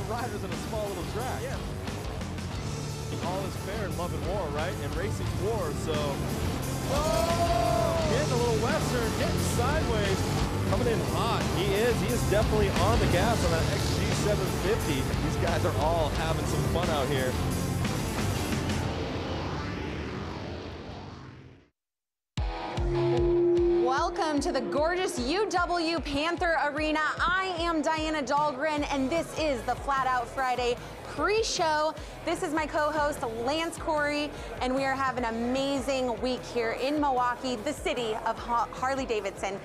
riders in a small little track. Yeah. All is fair in love and war, right? And racing's war, so... Oh! Getting a little western, getting sideways. Coming in hot. He is definitely on the gas on that XG750. These guys are all having some fun out here. Welcome to the gorgeous UW Panther Arena. I am Diana Dahlgren, and this is the Flat Out Friday pre-show. This is my co-host, Lance Corey, and we are having an amazing week here in Milwaukee, the city of Harley-Davidson.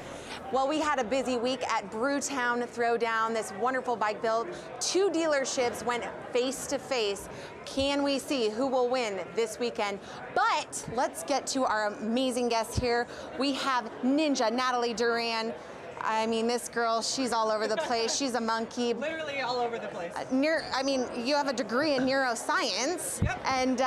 Well, we had a busy week at Brewtown Throwdown, this wonderful bike build. Two dealerships went face to face. Can we see who will win this weekend? But let's get to our amazing guests here. We have Ninja Natalie Duran. I mean, this girl, she's all over the place. She's a monkey. Literally all over the place. You have a degree in neuroscience. Yep. And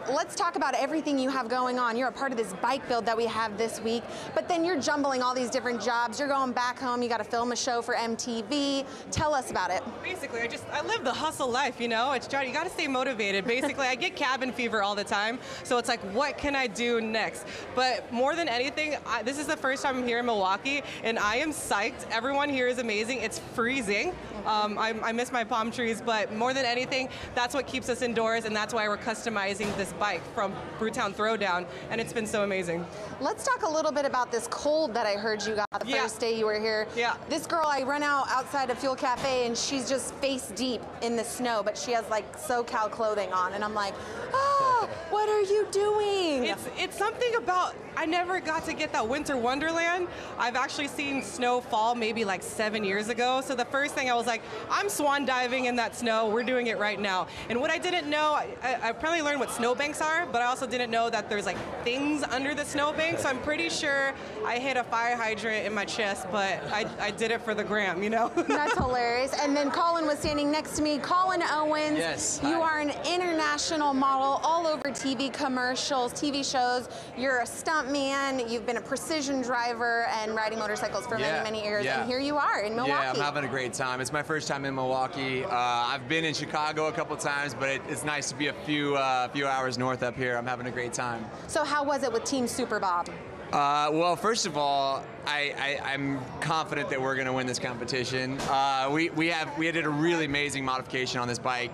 let's talk about everything you have going on. You're a part of this bike build that we have this week, but then you're jumbling all these different jobs. You're going back home. You got to film a show for MTV. Tell us about it. Basically, I live the hustle life, you know? It's you got to stay motivated. Basically, I get cabin fever all the time, so it's like, what can I do next? But more than anything, this is the first time I'm here in Milwaukee, and I am psyched. Everyone here is amazing. It's freezing. I miss my palm trees, but more than anything, that's what keeps us indoors, and that's why we're customizing this bike from Brewtown Throwdown, and it's been so amazing. Let's talk a little bit about this cold that I heard you got the first day you were here. Yeah. This girl, I run outside of Fuel Cafe, and she's just face deep in the snow, but she has like SoCal clothing on, and I'm like, oh, what are you doing? It's something about, I never got to get that winter wonderland. I've actually seen snow fall maybe like 7 years ago, so the first thing I was like, I'm swan diving in that snow. We're doing it right now. And what I didn't know, I probably learned what snowbanks are, but I also didn't know that there's like things under the snowbank, so I'm pretty sure I hit a fire hydrant in my chest, but I did it for the gram, you know? That's hilarious. And then Colin was standing next to me. Colin Owens. Yes. You are an international model all over TV commercials, TV shows. You're a stunt man. You've been a precision driver and riding motorcycles for many, many years. And here you are in Milwaukee. Yeah, I'm having a great time. It's my first time in Milwaukee. I've been in Chicago a couple times, but it's nice to be a few hours north up here. I'm having a great time. So how was it with Team Super Bob? Well, first of all, I'm confident that we're going to win this competition. We did a really amazing modification on this bike.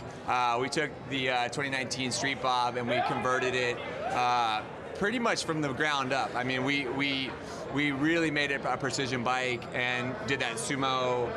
We took the 2019 Street Bob and we converted it pretty much from the ground up. I mean, we really made it a precision bike and did that sumo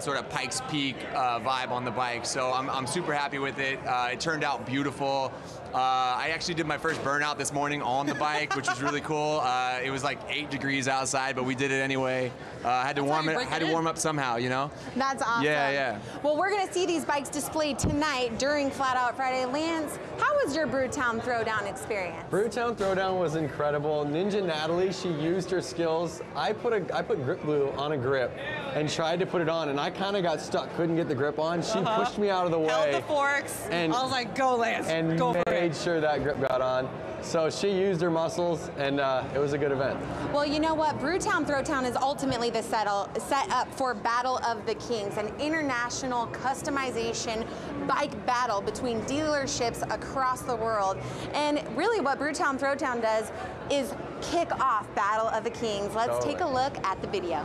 sort of Pikes Peak vibe on the bike. So I'm super happy with it. It turned out beautiful. I actually did my first burnout this morning on the bike, which was really cool. It was like 8 degrees outside, but we did it anyway. Had to warm up somehow, you know? That's awesome. Yeah. Well, we're going to see these bikes displayed tonight during Flat Out Friday. Lance, how was your Brewtown Throwdown experience? Brewtown Throwdown was incredible. Ninja Natalie, she used her skills. I put grip glue on a grip and tried to put it on, and I kind of got stuck, couldn't get the grip on. She pushed me out of the way. Held the forks. And I was like, go Lance, and go for it. Made sure that grip got on. So she used her muscles, and it was a good event. Well, you know what? Brewtown Throwdown is ultimately the set up for Battle of the Kings, an international customization bike battle between dealerships across the world. And really what Brewtown Throwdown does is kick off Battle of the Kings. Let's take a look at the video.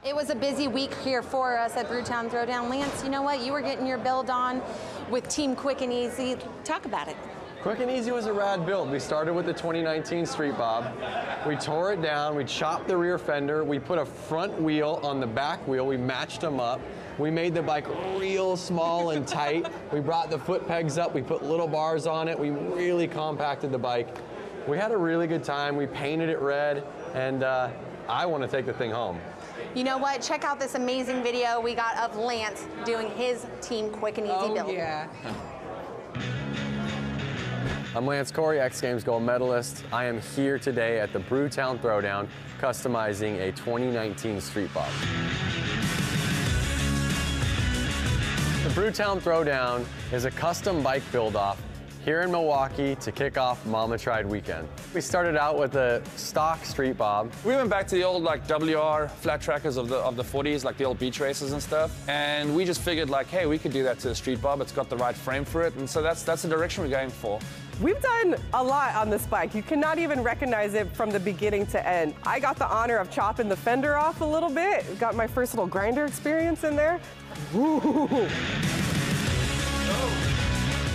It was a busy week here for us at Brewtown Throwdown. Lance, you know what? You were getting your build on with Team Quick and Easy. Talk about it. Quick and Easy was a rad build. We started with the 2019 Street Bob. We tore it down, we chopped the rear fender, we put a front wheel on the back wheel, we matched them up. We made the bike real small and tight. We brought the foot pegs up, we put little bars on it, we really compacted the bike. We had a really good time, we painted it red, and I want to take the thing home. You know what? Check out this amazing video we got of Lance doing his Team Quick and Easy build. Yeah. I'm Lance Corey, X Games gold medalist. I am here today at the Brewtown Throwdown, customizing a 2019 Street Bob. The Brewtown Throwdown is a custom bike build-off here in Milwaukee to kick off Mama Tried weekend. We started out with a stock Street Bob. We went back to the old like WR flat trackers of the 40s, like the old beach races and stuff. And we just figured like, hey, we could do that to the Street Bob. It's got the right frame for it. And so that's the direction we're going for. We've done a lot on this bike. You cannot even recognize it from the beginning to end. I got the honor of chopping the fender off a little bit. Got my first little grinder experience in there. Ooh.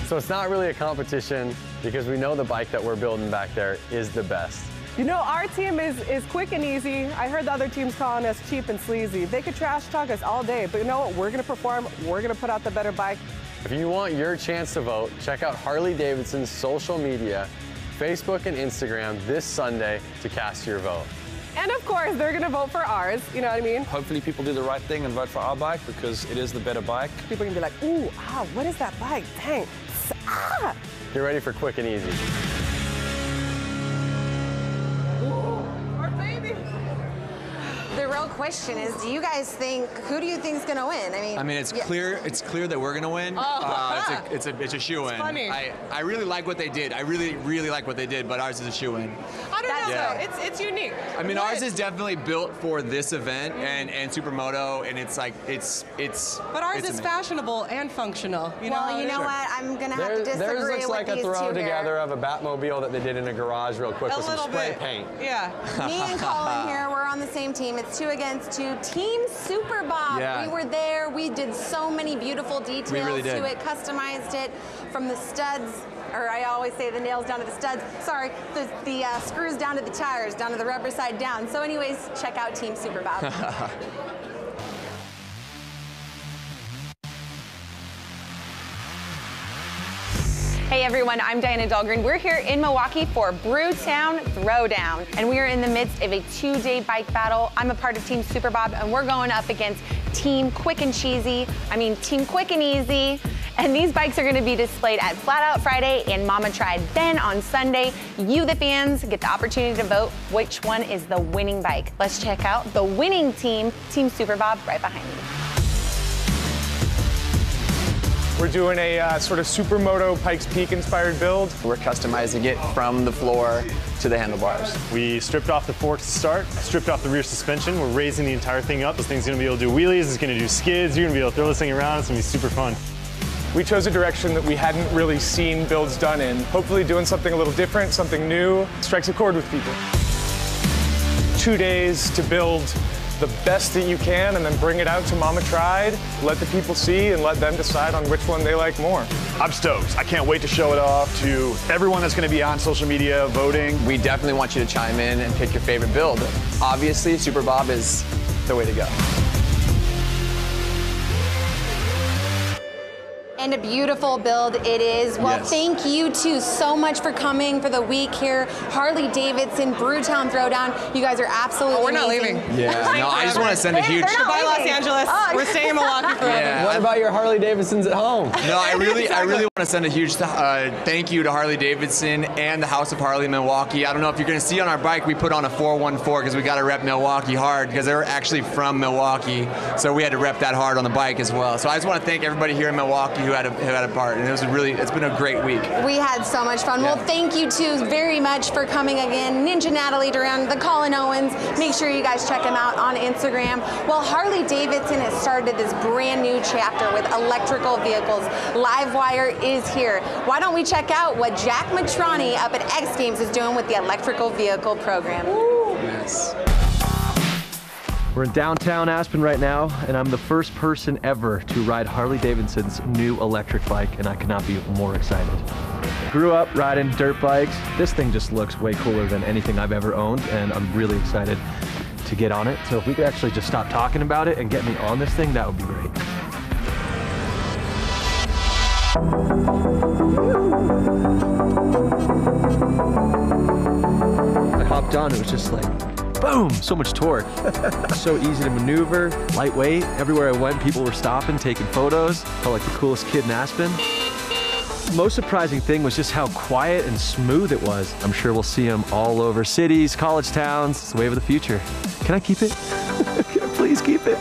So it's not really a competition because we know the bike that we're building back there is the best. You know, our team is quick and easy. I heard the other teams calling us cheap and sleazy. They could trash talk us all day, but you know what? We're gonna perform, we're gonna put out the better bike. If you want your chance to vote, check out Harley-Davidson's social media, Facebook and Instagram this Sunday to cast your vote. And of course, they're gonna vote for ours, you know what I mean? Hopefully people do the right thing and vote for our bike because it is the better bike. People are gonna be like, ooh, what is that bike? Dang, ah! Get ready for quick and easy. Our baby. The real question is, who do you think's gonna win? I mean, it's clear that we're gonna win. Oh. It's a shoe-in. funny. I really like what they did. I really like what they did, but ours is a shoe-in. I don't know, Yeah. though. It's unique. I mean, ours is definitely built for this event and Supermoto, and it's like it's. But ours it's is amazing. fashionable and functional. You Well, know you know Sure. what? I'm gonna have to Theirs disagree looks with like a these throw two together here. of a Batmobile that they did in a garage real quick A with some little spray bit. paint. Yeah. Me and Colin here, we're on the same team. It's 2 against 2. Team Super Bob. Yeah. We were there. We did so many beautiful details really did. to it, customized it from the studs, or I always say the nails down to the studs. Sorry, the screws down to the tires, down to the rubber side down. So anyways, check out Team Super Bob. Hey everyone, I'm Diana Dahlgren. We're here in Milwaukee for Brewtown Throwdown, and we are in the midst of a 2-day bike battle. I'm a part of Team Super Bob, and we're going up against Team Quick and Easy, and these bikes are gonna be displayed at Flat Out Friday and Mama Tried. Then on Sunday, you the fans get the opportunity to vote which one is the winning bike. Let's check out the winning team, Team Super Bob, right behind me. We're doing a sort of Supermoto Pikes Peak inspired build. We're customizing it from the floor to the handlebars. We stripped off the forks to start, stripped off the rear suspension. We're raising the entire thing up. This thing's gonna be able to do wheelies, it's gonna do skids, you're gonna be able to throw this thing around, it's gonna be super fun. We chose a direction that we hadn't really seen builds done in. Hopefully doing something a little different, something new, strikes a chord with people. 2 days to build the best that you can and then bring it out to Mama Tried, let the people see and let them decide on which one they like more. I'm stoked. I can't wait to show it off to everyone that's gonna be on social media voting. We definitely want you to chime in and pick your favorite build. Obviously, Super Bob is the way to go. And a beautiful build it is. Well, Yes. thank you two so much for coming for the week here. Harley-Davidson, Brewtown Throwdown. You guys are absolutely We're not amazing. leaving. Yeah. No, I just want to send a huge. They're not Bye, Los leaving. Angeles. Oh, We're staying in Milwaukee forever. Yeah. What about your Harley-Davidsons at home? No, I really want to send a huge thank you to Harley-Davidson and the House of Harley in Milwaukee. I don't know if you're going to see on our bike, we put on a 414 because we got to rep Milwaukee hard because they're actually from Milwaukee, so we had to rep that hard on the bike as well. So I just want to thank everybody here in Milwaukee who had a part, and it's been a great week. We had so much fun. Yeah. Well, thank you two very much for coming again. Ninja Natalie Duran, the Colin Owens. Make sure you guys check him out on Instagram. Well, Harley-Davidson has started this brand new chapter with electrical vehicles. Livewire is here. Why don't we check out what Jack Matrani up at X Games is doing with the electrical vehicle program? Yes. We're in downtown Aspen right now, and I'm the first person ever to ride Harley-Davidson's new electric bike, and I could not be more excited. Grew up riding dirt bikes. This thing just looks way cooler than anything I've ever owned, and I'm really excited to get on it. So if we could actually just stop talking about it and get me on this thing, that would be great. I hopped on, it was just like boom, so much torque. So easy to maneuver, lightweight. Everywhere I went, people were stopping, taking photos. Felt like the coolest kid in Aspen. Most surprising thing was just how quiet and smooth it was. I'm sure we'll see them all over cities, college towns. It's the wave of the future. Can I keep it? Can I please keep it?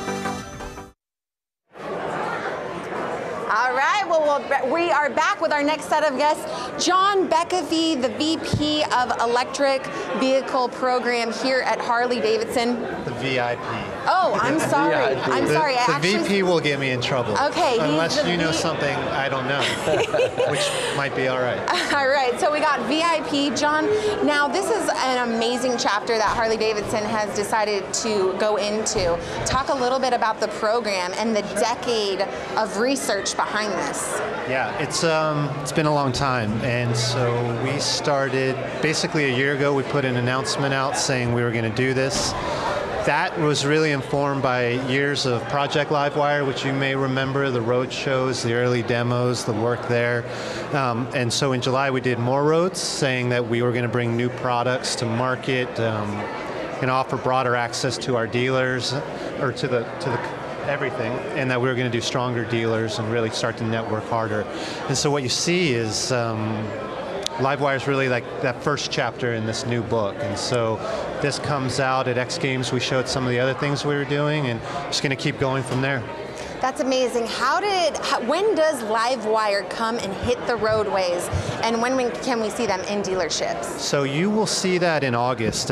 All right, well, we are back with our next set of guests. John Beckevy, the VP of Electric Vehicle Program here at Harley-Davidson. The VIP. Oh, I'm sorry. I'm sorry. The VP will get me in trouble. Okay. Unless you know something I don't know, which might be all right. All right, so we got VIP. John, now this is an amazing chapter that Harley-Davidson has decided to go into. Talk a little bit about the program and the decade of research behind this. Yeah, it's been a long time, and so we started basically a year ago. We put an announcement out saying we were going to do this. That was really informed by years of Project Livewire, which you may remember, the road shows, the early demos, the work there. And so in July we did more roads, saying that we were going to bring new products to market and offer broader access to our dealers, or to the everything, and that we were going to do stronger dealers and really start to network harder. And so what you see is Livewire is really like that first chapter in this new book. And so this comes out at X Games. We showed some of the other things we were doing, and just going to keep going from there. That's amazing. When does Livewire come and hit the roadways, and when can we see them in dealerships? So you will see that in August.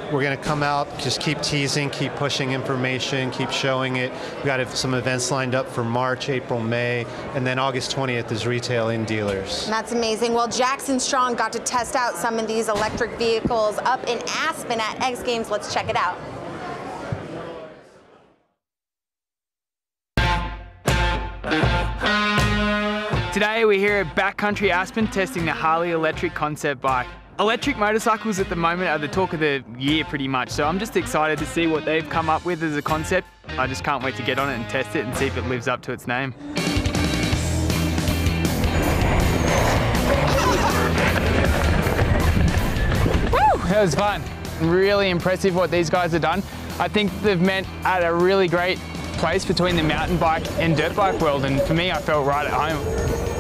We're going to come out, just keep teasing, keep pushing information, keep showing it. We've got some events lined up for March, April, May, and then August 20th is retail in dealers. That's amazing. Well, Jackson Strong got to test out some of these electric vehicles up in Aspen at X Games. Let's check it out. Today we're here at Backcountry Aspen testing the Harley electric concept bike. Electric motorcycles at the moment are the talk of the year pretty much, so I'm just excited to see what they've come up with as a concept. I just can't wait to get on it and test it and see if it lives up to its name. Woo! That was fun. Really impressive what these guys have done. I think they've met at a really great place between the mountain bike and dirt bike world, and for me I felt right at home.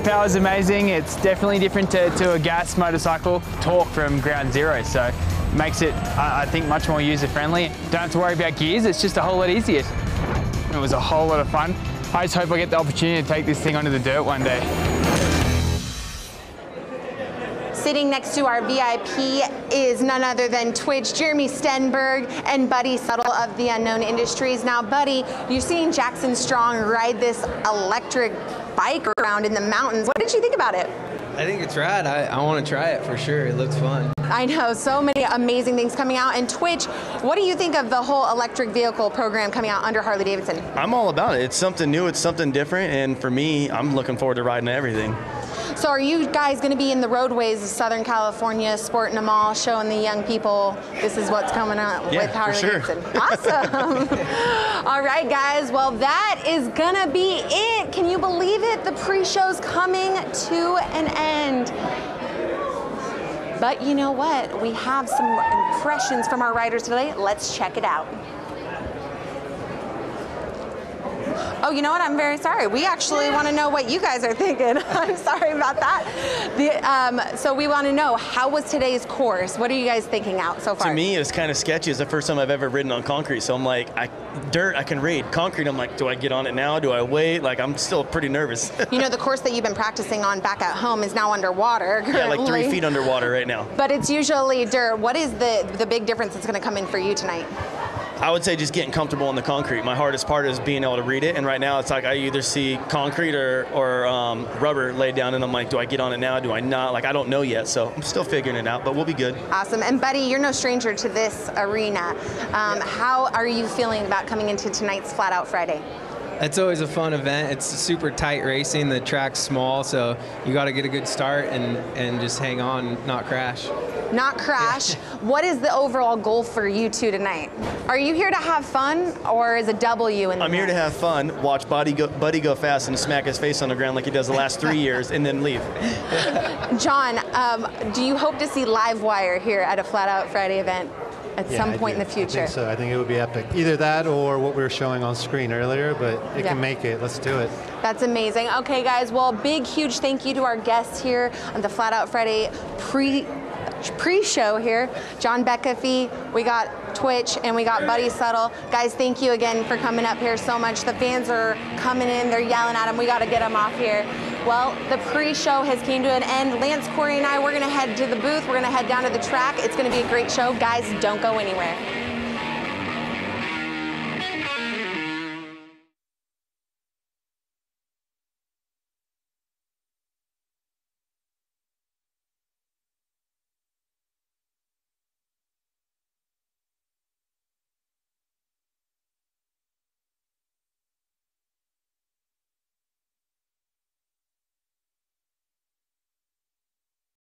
Power's amazing. It's definitely different to a gas motorcycle. Torque from ground zero, so makes it, I think, much more user-friendly. Don't have to worry about gears, it's just a whole lot easier. It was a whole lot of fun. I just hope I get the opportunity to take this thing onto the dirt one day. Sitting next to our VIP is none other than Twitch, Jeremy Stenberg, and Buddy Settle of the Unknown Industries. Now, Buddy, you've seen Jackson Strong ride this electric bike around in the mountains. What did you think about it? I think it's rad. I want to try it for sure. It looks fun. I know, so many amazing things coming out. And Twitch, what do you think of the whole electric vehicle program coming out under Harley-Davidson? I'm all about it. It's something new, it's something different, and for me, I'm looking forward to riding everything. So are you guys going to be in the roadways of Southern California, sporting them all, showing the young people this is what's coming up with Harley-Davidson? Sure. Awesome. All right, guys. Well, that is going to be it. Can you believe it? The pre-show's coming to an end. But you know what? We have some impressions from our riders today. Let's check it out. Oh, you know what? I'm very sorry. We actually want to know what you guys are thinking. I'm sorry about that. So we want to know, how was today's course? What are you guys thinking out so far? To me, it's kind of sketchy. It's the first time I've ever ridden on concrete. So I'm like, dirt, I can read. Concrete, I'm like, do I get on it now? Do I wait? Like, I'm still pretty nervous. You know, the course that you've been practicing on back at home is now underwater currently. Yeah, like 3 feet underwater right now. But it's usually dirt. What is the big difference that's going to come in for you tonight? I would say just getting comfortable on the concrete. My hardest part is being able to read it, and right now it's like I either see concrete or rubber laid down, and I'm like, do I get on it now? Do I not? Like, I don't know yet, so I'm still figuring it out, but we'll be good. Awesome. And Buddy, you're no stranger to this arena. How are you feeling about coming into tonight's Flat Out Friday? It's always a fun event. It's super tight racing. The track's small, so you got to get a good start and just hang on, not crash. Not crash. Yeah. What is the overall goal for you two tonight? Are you here to have fun, or is a W in the I'm here to have fun, watch Buddy go fast and smack his face on the ground like he does the last 3 years, and then leave. John, do you hope to see Livewire here at a Flat Out Friday event? at Yeah, some I point do. in the future. I think so. I think it would be epic. Either that or what we were showing on screen earlier, but it Yeah. can make it. Let's do it. That's amazing. Okay, guys, well, big, huge thank you to our guests here on the Flat Out Friday pre-show here. John Beckefee, we got Twitch, and we got Buddy Settle. Guys, thank you again for coming up here so much. The fans are coming in, they're yelling at them. We got to get them off here. Well, the pre-show has came to an end. Lance, Corey, and I, we're going to head to the booth. We're going to head down to the track. It's going to be a great show. Guys, don't go anywhere.